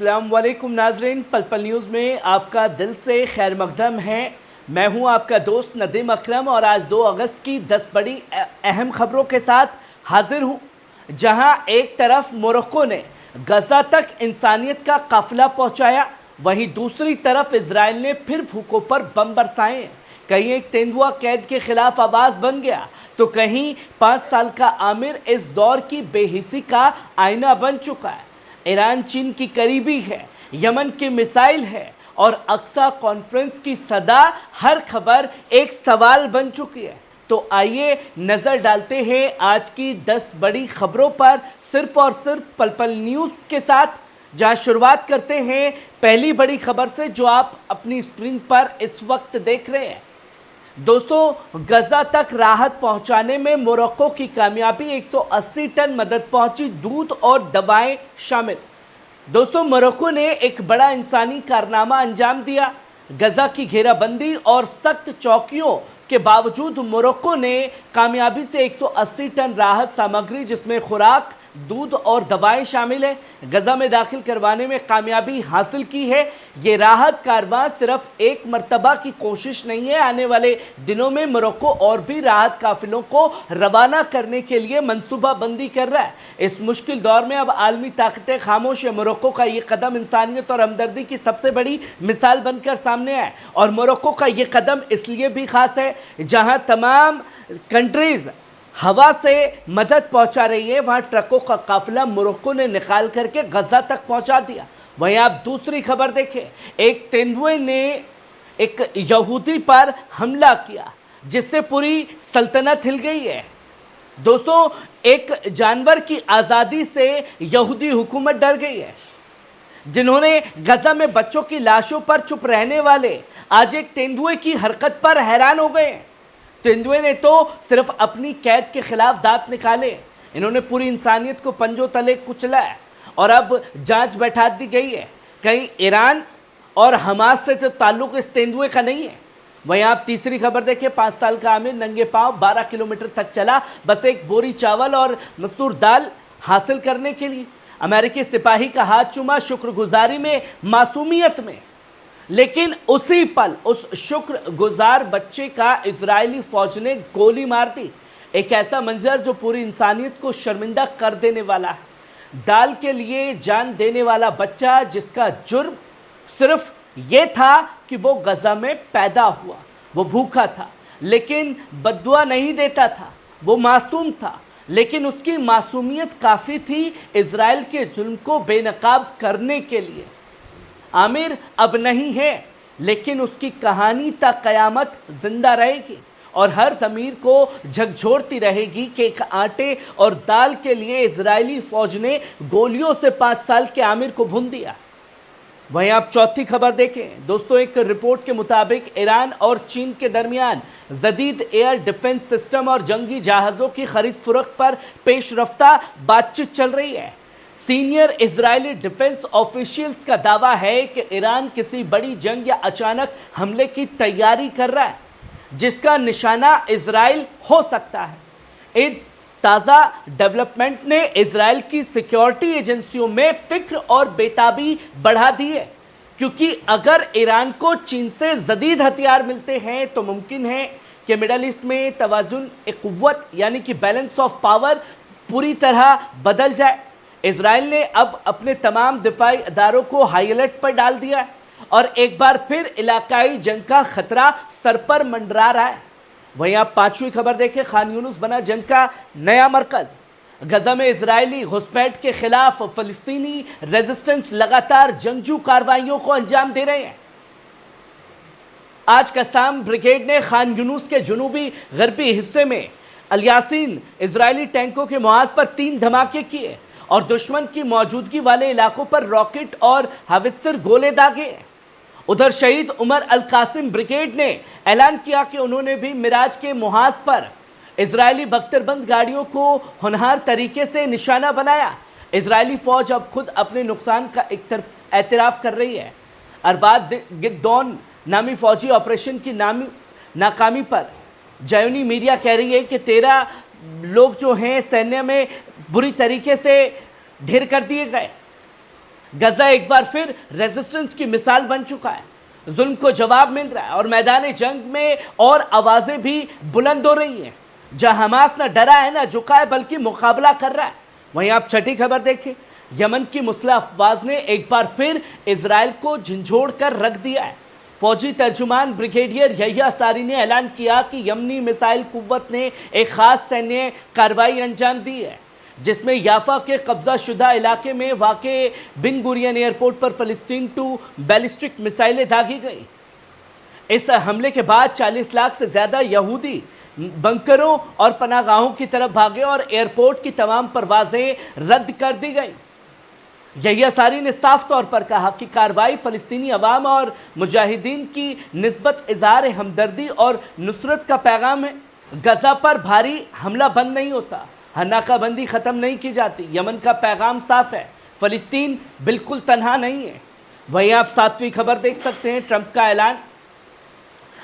अस्सलाम वालेकुम नाजरीन, पल पल न्यूज़ में आपका दिल से खैर मकदम है। मैं हूं आपका दोस्त नदीम अकरम और आज 2 अगस्त की 10 बड़ी अहम खबरों के साथ हाजिर हूं। जहां एक तरफ मोरक्को ने गजा तक इंसानियत का काफिला पहुंचाया, वहीं दूसरी तरफ इजराइल ने फिर भूखों पर बम बरसाए। कहीं एक तेंदुआ कैद के खिलाफ आवाज बन गया तो कहीं 5 साल का आमिर इस दौर की बेहिसी का आईना बन चुका है। ईरान चीन की करीबी है, यमन की मिसाइल है और अक्सा कॉन्फ्रेंस की सदा हर खबर एक सवाल बन चुकी है। तो आइए नजर डालते हैं आज की 10 बड़ी खबरों पर सिर्फ और सिर्फ पल पल न्यूज़ के साथ। जहां शुरुआत करते हैं पहली बड़ी खबर से जो आप अपनी स्क्रीन पर इस वक्त देख रहे हैं। दोस्तों, गजा तक राहत पहुंचाने में मोरक्को की कामयाबी, 180 टन मदद पहुंची, दूध और दवाएं शामिल। दोस्तों, मोरक्को ने एक बड़ा इंसानी कारनामा अंजाम दिया। गजा की घेराबंदी और सख्त चौकियों के बावजूद मोरक्को ने कामयाबी से 180 टन राहत सामग्री जिसमें खुराक, दूध और दवाएं शामिल है, गजा में दाखिल करवाने में कामयाबी हासिल की है। ये राहत कारवां सिर्फ एक मर्तबा की कोशिश नहीं है, आने वाले दिनों में मोरक्को और भी राहत काफिलों को रवाना करने के लिए मंसूबाबंदी कर रहा है। इस मुश्किल दौर में अब आलमी ताकतें खामोश है। मोरक्को का ये कदम इंसानियत और हमदर्दी की सबसे बड़ी मिसाल बनकर सामने आए और मोरक्को का ये कदम इसलिए भी खास है जहां तमाम कंट्रीज हवा से मदद पहुंचा रही है, वहां ट्रकों का काफिला मोरक्को ने निकाल करके गजा तक पहुंचा दिया। वहीं आप दूसरी खबर देखें, एक तेंदुए ने एक यहूदी पर हमला किया जिससे पूरी सल्तनत हिल गई है। दोस्तों, एक जानवर की आज़ादी से यहूदी हुकूमत डर गई है। जिन्होंने गजा में बच्चों की लाशों पर चुप रहने वाले आज एक तेंदुए की हरकत पर हैरान हो गए। तेंदुए ने तो सिर्फ अपनी कैद के खिलाफ दांत निकाले, इन्होंने पूरी इंसानियत को पंजों तले कुचला है और अब जांच बैठा दी गई है। कहीं ईरान और हमास से जो ताल्लुक इस तेंदुए का नहीं है। वहीं आप तीसरी खबर देखिए, 5 साल का आमिर नंगे पांव 12 किलोमीटर तक चला, बस एक बोरी चावल और मसूर दाल हासिल करने के लिए। अमेरिकी सिपाही का हाथ चूमा शुक्रगुजारी में, मासूमियत में, लेकिन उसी पल उस शुक्रगुजार बच्चे का इजरायली फौज ने गोली मार दी। एक ऐसा मंजर जो पूरी इंसानियत को शर्मिंदा कर देने वाला है। दाल के लिए जान देने वाला बच्चा जिसका जुर्म सिर्फ ये था कि वो गजा में पैदा हुआ, वो भूखा था लेकिन बद्दुआ नहीं देता था, वो मासूम था लेकिन उसकी मासूमियत काफ़ी थी इजराइल के जुल्म को बेनकाब करने के लिए। आमिर अब नहीं है लेकिन उसकी कहानी तक कयामत जिंदा रहेगी और हर ज़मीर को झकझोरती रहेगी कि एक आटे और दाल के लिए इजरायली फौज ने गोलियों से 5 साल के आमिर को भून दिया। वहीं आप चौथी खबर देखें दोस्तों, एक रिपोर्ट के मुताबिक ईरान और चीन के दरमियान जदीद एयर डिफेंस सिस्टम और जंगी जहाज़ों की खरीद फरोख्त पर पेशरफ्ता बातचीत चल रही है। सीनियर इजरायली डिफेंस ऑफिशियल्स का दावा है कि ईरान किसी बड़ी जंग या अचानक हमले की तैयारी कर रहा है जिसका निशाना इजराइल हो सकता है। इस ताज़ा डेवलपमेंट ने इजराइल की सिक्योरिटी एजेंसियों में फिक्र और बेताबी बढ़ा दी है, क्योंकि अगर ईरान को चीन से जदीद हथियार मिलते हैं तो मुमकिन है कि मिडल ईस्ट में तवाजुन क़ुव्वत यानी कि बैलेंस ऑफ पावर पूरी तरह बदल जाए। इजराइल ने अब अपने तमाम दिफाई अदारों को हाई अलर्ट पर डाल दिया है और एक बार फिर इलाकाई जंग का खतरा सर पर मंडरा रहा है। वहीं आप पांचवी खबर देखें, खान यूनुस बना जंग का नया मरकज। गजा में इजरायली घुसपैठ के खिलाफ फलस्तीनी रेजिस्टेंस लगातार जंगजू कार्रवाइयों को अंजाम दे रहे हैं। आज कसाम ब्रिगेड ने खान यूनुस के जुनूबी गरबी हिस्से में अल-यासीन इजरायली टैंकों के मुहाज पर 3 धमाके किए और दुश्मन की मौजूदगी वाले इलाकों पर रॉकेट और हावित्जर गोले दागे। उधर शहीद उमर अल कासिम ब्रिगेड ने ऐलान किया कि उन्होंने भी मिराज के मुहाज पर इजरायली बख्तरबंद गाड़ियों को होनहार तरीके से निशाना बनाया। इजरायली फौज अब खुद अपने नुकसान का एतराफ़ कर रही है। अरबाद गिद्दौन नामी फौजी ऑपरेशन की नाकामी पर जयूनी मीडिया कह रही है कि 13 लोग जो हैं सैन्य में बुरी तरीके से ढेर कर दिए गए। गजा एक बार फिर रेजिस्टेंस की मिसाल बन चुका है। जुल्म को जवाब मिल रहा है और मैदान जंग में और आवाजें भी बुलंद हो रही हैं। जहां हमास न डरा है न झुका है बल्कि मुकाबला कर रहा है। वहीं आप छठी खबर देखिए, यमन की मुस्लिह अफवाज ने एक बार फिर इजराइल को झंझोड़ कर रख दिया है। फौजी तर्जुमान ब्रिगेडियर यहिया सारी ने ऐलान किया कि यमनी मिसाइल कुव्वत ने एक खास सैन्य कार्रवाई अंजाम दी है, जिसमें याफा के कब्जा शुदा इलाके में वाक़े बिन गुरियन एयरपोर्ट पर फ़लस्तीन टू बैलिस्टिक मिसाइलें दागी गई। इस हमले के बाद 40 लाख से ज़्यादा यहूदी बंकरों और पनागाहों की तरफ भागे और एयरपोर्ट की तमाम परवाजें रद्द कर दी गई। यहिया सारी ने साफ तौर पर कहा कि कार्रवाई फ़लस्तीनी अवाम और मुजाहिदीन की निस्बत इज़हार हमदर्दी और नुसरत का पैगाम है। गजा पर भारी हमला बंद नहीं होता, नाकाबंदी ख़त्म नहीं की जाती। यमन का पैगाम साफ है, फ़लस्तीन बिल्कुल तन्हा नहीं है। वहीं आप 7वीं खबर देख सकते हैं, ट्रंप का ऐलान,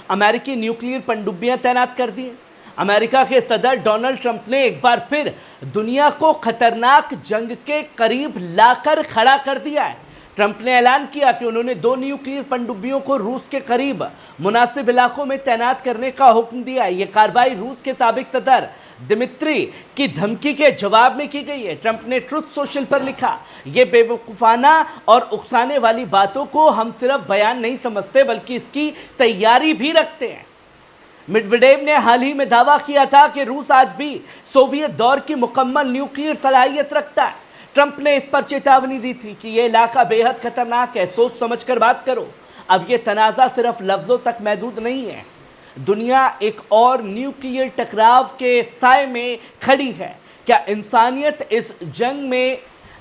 अमेरिकी न्यूक्लियर पनडुब्बियां तैनात कर दी। अमेरिका के सदर डोनाल्ड ट्रंप ने एक बार फिर दुनिया को खतरनाक जंग के करीब लाकर खड़ा कर दिया है। ट्रंप ने ऐलान किया कि उन्होंने 2 न्यूक्लियर पनडुब्बियों को रूस के करीब मुनासिब इलाकों में तैनात करने का हुक्म दिया है। यह कार्रवाई रूस के साबिक सदर दिमित्री की धमकी के जवाब में की गई है। ट्रंप ने ट्रुथ सोशल पर लिखा, ये बेवकूफ़ाना और उकसाने वाली बातों को हम सिर्फ बयान नहीं समझते बल्कि इसकी तैयारी भी रखते हैं। मेडवेडेव ने हाल ही में दावा किया था कि रूस आज भी सोवियत दौर की मुकम्मल न्यूक्लियर सलाहियत रखता है। ट्रंप ने इस पर चेतावनी दी थी कि यह इलाका बेहद खतरनाक है, सोच समझकर बात करो। अब यह तनाज़ा सिर्फ लफ्ज़ों तक महदूद नहीं है, दुनिया एक और न्यूक्लियर टकराव के साए में खड़ी है। क्या इंसानियत इस जंग में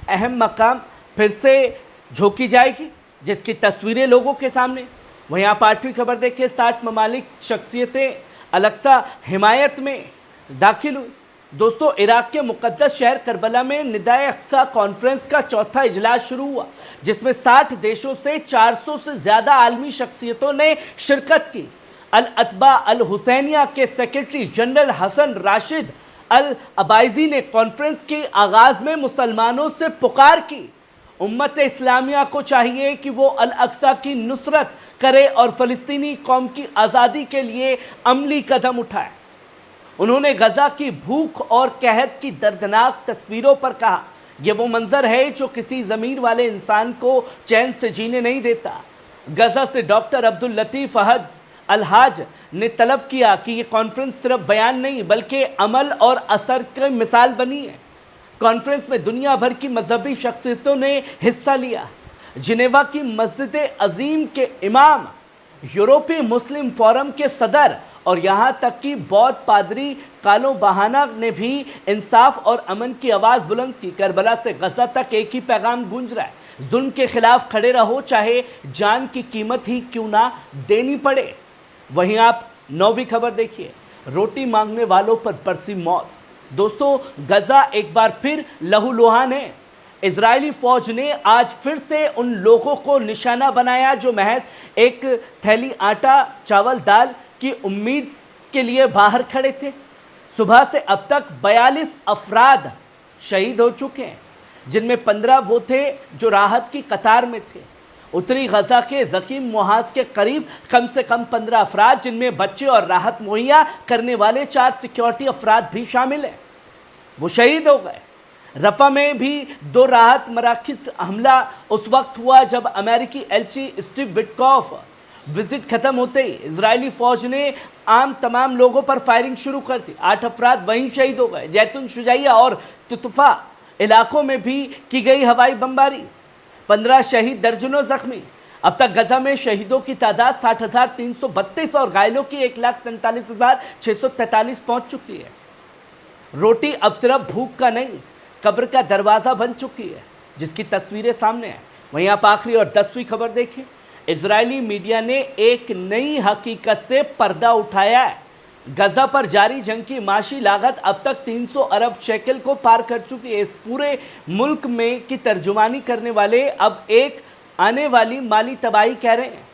अहम मकाम फिर से झोंकी जाएगी, जिसकी तस्वीरें लोगों के सामने। वहीं आप 8वीं खबर देखिए, 60 ममालिक शख्सियतें अलक्सा हिमायत में दाखिल हुई। दोस्तों, इराक के मुकद्दस शहर करबला में निदाए अक्सा कॉन्फ्रेंस का चौथा इजलास शुरू हुआ, जिसमें 60 देशों से 400 से ज़्यादा आलमी शख्सियतों ने शिरकत की। अल अतबा अल हुसैनिया के सेक्रेटरी जनरल हसन राशिद अल अबाइजी ने कॉन्फ्रेंस के आगाज़ में मुसलमानों से पुकार की, उम्मत इस्लामिया को चाहिए कि वो अल अक्सा की नुसरत करे और फ़लस्तीनी कौम की आज़ादी के लिए अमली कदम उठाए। उन्होंने गजा की भूख और कहत की दर्दनाक तस्वीरों पर कहा, यह वो मंजर है जो किसी ज़मीर वाले इंसान को चैन से जीने नहीं देता। गजा से डॉक्टर अब्दुल लतीफ़ अहद अलहाज ने तलब किया कि ये कॉन्फ्रेंस सिर्फ बयान नहीं बल्कि अमल और असर की मिसाल बनी है। कॉन्फ्रेंस में दुनिया भर की मजहबी शख्सियतों ने हिस्सा लिया। जिनेवा की मस्जिद अजीम के इमाम, यूरोपीय मुस्लिम फोरम के सदर और यहाँ तक कि बौद्ध पादरी कालो बहाना ने भी इंसाफ और अमन की आवाज़ बुलंद की। करबला से गजा तक एक ही पैगाम गूंज रहा है, जुल्म के खिलाफ खड़े रहो, चाहे जान की कीमत ही क्यों ना देनी पड़े। वहीं आप 9वीं खबर देखिए, रोटी मांगने वालों पर बरसी मौत। दोस्तों, गजा एक बार फिर लहूलुहान है। इजरायली फौज ने आज फिर से उन लोगों को निशाना बनाया जो महज एक थैली आटा चावल दाल की उम्मीद के लिए बाहर खड़े थे। सुबह से अब तक 42 अफराद शहीद हो चुके हैं, जिनमें 15 वो थे जो राहत की कतार में थे। उत्तरी गजा के जकीम मुहाज के करीब कम से कम 15 अफराद, जिनमें बच्चे और राहत मुहैया करने वाले 4 सिक्योरिटी अफराद भी शामिल हैं, वो शहीद हो गए। रफा में भी 2 राहत मराकज़ हमला उस वक्त हुआ जब अमेरिकी एलची स्टीव विटकॉफ विजिट खत्म होते ही इजरायली फौज ने आम तमाम लोगों पर फायरिंग शुरू कर दी। 8 अफराद वहीं शहीद हो गए। जैतून, शुजाइया और तुतफा इलाकों में भी की गई हवाई बमबारी, 15 शहीद, दर्जनों जख्मी। अब तक गजा में शहीदों की तादाद 60,332 और घायलों की 1,47,643 पहुंच चुकी है। रोटी अब सिर्फ भूख का नहीं, कब्र का दरवाज़ा बन चुकी है, जिसकी तस्वीरें सामने हैं। वहीं आप आखिरी और 10वीं खबर देखिए, इजरायली मीडिया ने एक नई हकीकत से पर्दा उठाया है। गजा पर जारी जंग की माशी लागत अब तक 300 अरब शेकल को पार कर चुकी है। इस पूरे मुल्क में की तर्जुमानी करने वाले अब एक आने वाली माली तबाही कह रहे हैं।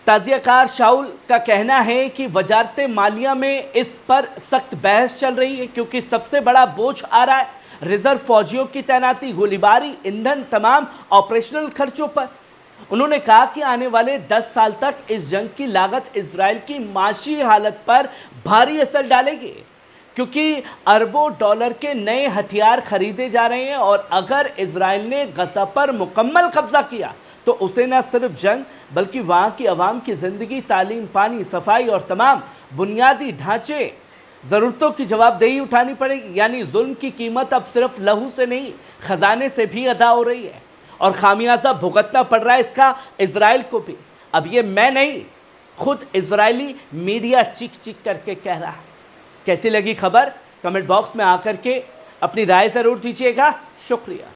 ताजियाकार शाउल का कहना है कि वजारत मालिया में इस पर सख्त बहस चल रही है, क्योंकि सबसे बड़ा बोझ आ रहा है रिजर्व फौजियों की तैनाती, गोलीबारी, ईंधन, तमाम ऑपरेशनल खर्चों पर। उन्होंने कहा कि आने वाले 10 साल तक इस जंग की लागत इजराइल की माशी हालत पर भारी असर डालेगी, क्योंकि अरबों डॉलर के नए हथियार खरीदे जा रहे हैं और अगर इजराइल ने गजा पर मुकम्मल कब्जा किया तो उसे न सिर्फ जंग बल्कि वहां की आवाम की जिंदगी, तालीम, पानी, सफाई और तमाम बुनियादी ढांचे जरूरतों की जवाबदेही उठानी पड़ेगी। यानी जुल्म की कीमत अब सिर्फ लहू से नहीं, खजाने से भी अदा हो रही है और खामियाजा भुगतना पड़ रहा है इसका इजराइल को भी। अब ये मैं नहीं, खुद इजरायली मीडिया चीख चीख करके कह रहा है। कैसी लगी खबर? कमेंट बॉक्स में आकर के अपनी राय जरूर दीजिएगा। शुक्रिया।